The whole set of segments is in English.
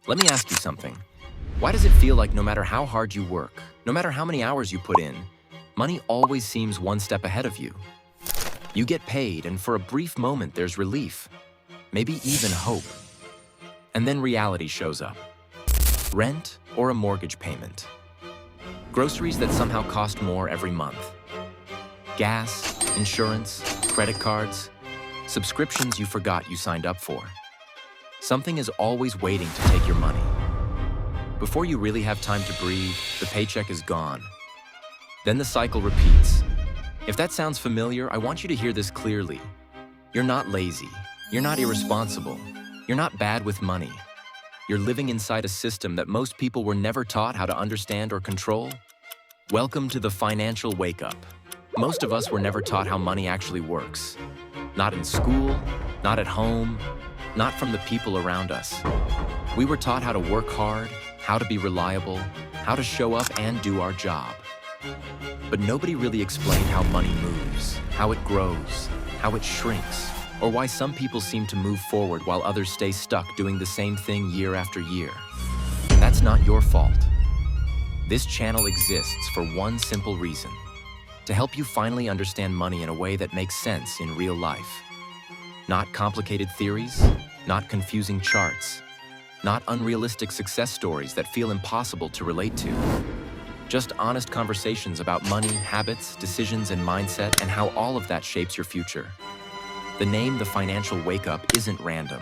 Let me ask you something. Why does it feel like no matter how hard you work, no matter how many hours you put in, money always seems one step ahead of you? You get paid, and for a brief moment there's relief, maybe even hope. And then reality shows up. Rent or a mortgage payment. Groceries that somehow cost more every month. Gas, insurance, credit cards, subscriptions you forgot you signed up for. Something is always waiting to take your money. Before you really have time to breathe, the paycheck is gone. Then the cycle repeats. If that sounds familiar, I want you to hear this clearly. You're not lazy. You're not irresponsible. You're not bad with money. You're living inside a system that most people were never taught how to understand or control. Welcome to the financial wake-up. Most of us were never taught how money actually works. Not in school, not at home, not from the people around us. We were taught how to work hard, how to be reliable, how to show up and do our job. But nobody really explained how money moves, how it grows, how it shrinks, or why some people seem to move forward while others stay stuck doing the same thing year after year. And that's not your fault. This channel exists for one simple reason: to help you finally understand money in a way that makes sense in real life. Not complicated theories, not confusing charts, not unrealistic success stories that feel impossible to relate to. Just honest conversations about money, habits, decisions, and mindset, and how all of that shapes your future. The name The Financial Wake-Up isn't random.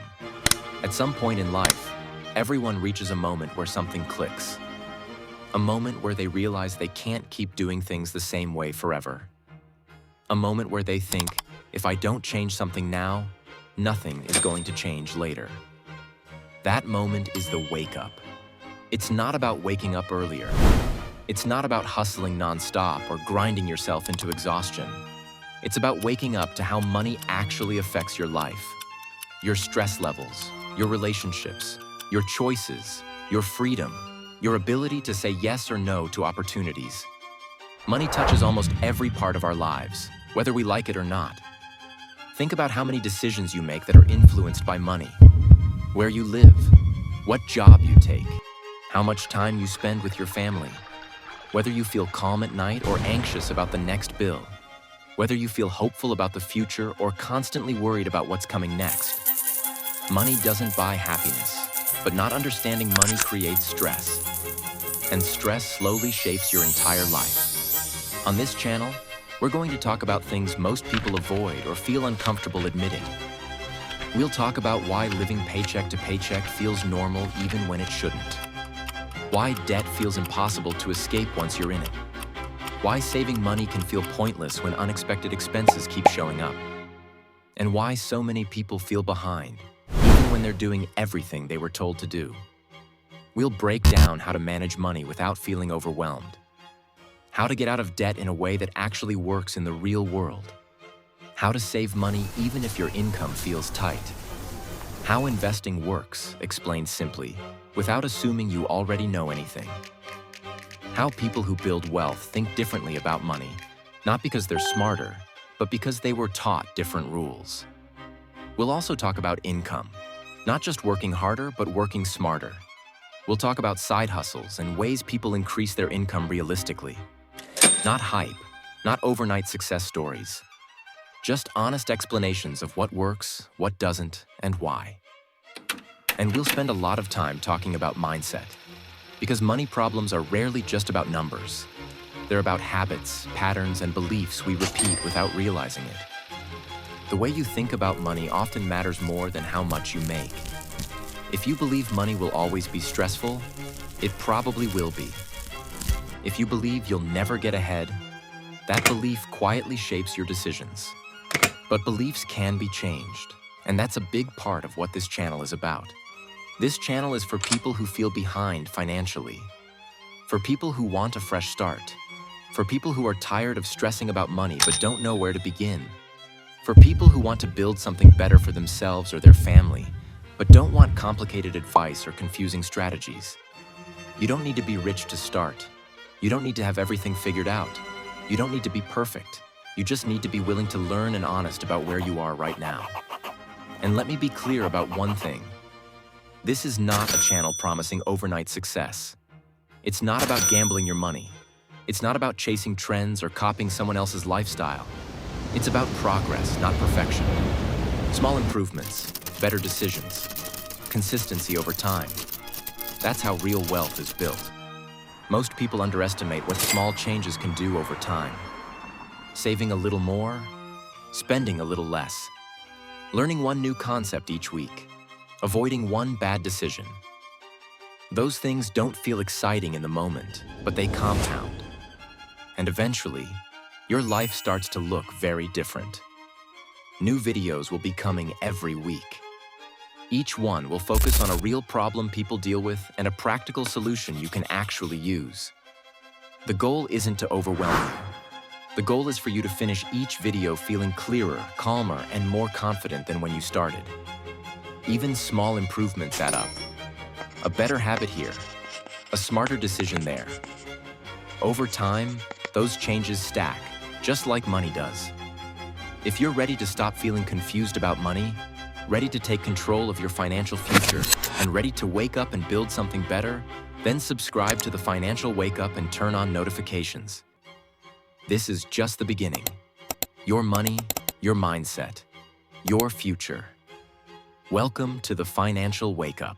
At some point in life, everyone reaches a moment where something clicks. A moment where they realize they can't keep doing things the same way forever. A moment where they think, if I don't change something now, nothing is going to change later. That moment is the wake-up. It's not about waking up earlier. It's not about hustling nonstop or grinding yourself into exhaustion. It's about waking up to how money actually affects your life. Your stress levels, your relationships, your choices, your freedom, your ability to say yes or no to opportunities. Money touches almost every part of our lives, whether we like it or not. Think about how many decisions you make that are influenced by money. Where you live, what job you take, how much time you spend with your family, whether you feel calm at night or anxious about the next bill, whether you feel hopeful about the future or constantly worried about what's coming next. Money doesn't buy happiness, but not understanding money creates stress. And stress slowly shapes your entire life. On this channel, we're going to talk about things most people avoid or feel uncomfortable admitting. We'll talk about why living paycheck to paycheck feels normal even when it shouldn't. Why debt feels impossible to escape once you're in it. Why saving money can feel pointless when unexpected expenses keep showing up. And why so many people feel behind, even when they're doing everything they were told to do. We'll break down how to manage money without feeling overwhelmed. How to get out of debt in a way that actually works in the real world. How to save money even if your income feels tight. How investing works, explained simply, without assuming you already know anything. How people who build wealth think differently about money, not because they're smarter, but because they were taught different rules. We'll also talk about income, not just working harder, but working smarter. We'll talk about side hustles and ways people increase their income realistically. Not hype, not overnight success stories. Just honest explanations of what works, what doesn't, and why. And we'll spend a lot of time talking about mindset, because money problems are rarely just about numbers. They're about habits, patterns, and beliefs we repeat without realizing it. The way you think about money often matters more than how much you make. If you believe money will always be stressful, it probably will be. If you believe you'll never get ahead, that belief quietly shapes your decisions. But beliefs can be changed, and that's a big part of what this channel is about. This channel is for people who feel behind financially, for people who want a fresh start, for people who are tired of stressing about money but don't know where to begin, for people who want to build something better for themselves or their family, but don't want complicated advice or confusing strategies. You don't need to be rich to start. You don't need to have everything figured out. You don't need to be perfect. You just need to be willing to learn and honest about where you are right now. And let me be clear about one thing. This is not a channel promising overnight success. It's not about gambling your money. It's not about chasing trends or copying someone else's lifestyle. It's about progress, not perfection. Small improvements, better decisions, consistency over time. That's how real wealth is built. Most people underestimate what small changes can do over time. Saving a little more, spending a little less. Learning one new concept each week. Avoiding one bad decision. Those things don't feel exciting in the moment, but they compound. And eventually, your life starts to look very different. New videos will be coming every week. Each one will focus on a real problem people deal with and a practical solution you can actually use. The goal isn't to overwhelm you. The goal is for you to finish each video feeling clearer, calmer, and more confident than when you started. Even small improvements add up. A better habit here, a smarter decision there. Over time, those changes stack, just like money does. If you're ready to stop feeling confused about money, ready to take control of your financial future, and ready to wake up and build something better, then subscribe to the Financial Wake Up and turn on notifications. This is just the beginning. Your money, your mindset, your future. Welcome to the Financial Wake Up.